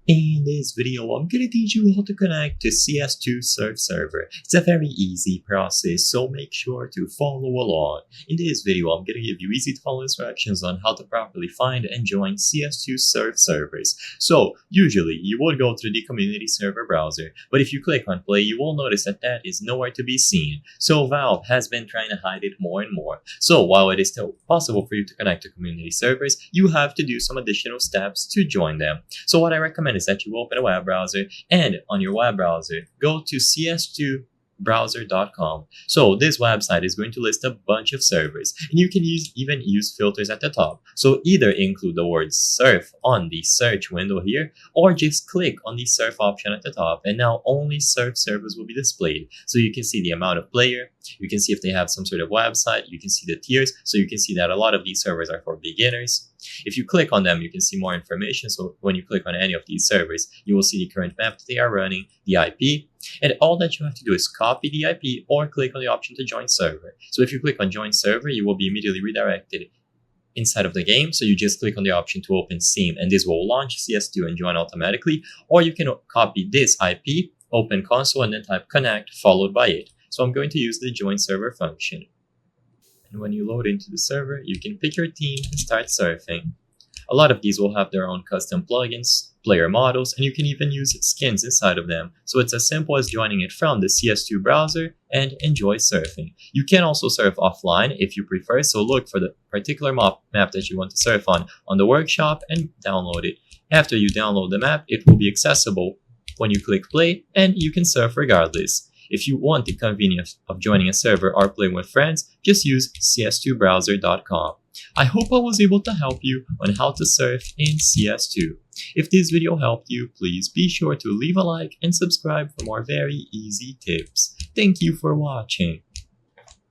In this video, I'm gonna teach you how to connect to CS2 Surf server. It's a very easy process, so make sure to follow along. In this video, I'm gonna give you easy to follow instructions on how to properly find and join CS2 Surf servers. So, usually, you would go through the community server browser, but if you click on play, you will notice that that is nowhere to be seen. So Valve has been trying to hide it more and more. So while it is still possible for you to connect to community servers, you have to do some additional steps to join them. So what I recommend is that you open a web browser, and on your web browser, go to cs2browser.com. So this website is going to list a bunch of servers, and you can even use filters at the top. So either include the word surf on the search window here, or just click on the surf option at the top, and now only surf servers will be displayed. So you can see the amount of player, you can see if they have some sort of website, you can see the tiers, so you can see that a lot of these servers are for beginners. If you click on them, you can see more information. So when you click on any of these servers, you will see the current map that they are running, the IP, and all that you have to do is copy the IP or click on the option to join server. So if you click on join server, you will be immediately redirected inside of the game. So you just click on the option to open Steam, and this will launch CS2 and join automatically. Or you can copy this IP, open console, and then type connect followed by it. So I'm going to use the join server function. And when you load into the server, you can pick your team and start surfing. A lot of these will have their own custom plugins, player models, and you can even use skins inside of them. So it's as simple as joining it from the CS2 browser and enjoy surfing. You can also surf offline if you prefer, so look for the particular map that you want to surf on the workshop and download it. After you download the map, it will be accessible when you click play, and you can surf regardless. If you want the convenience of joining a server or playing with friends, just use cs2browser.com. I hope I was able to help you on how to surf in CS2. If this video helped you, please be sure to leave a like and subscribe for more very easy tips. Thank you for watching.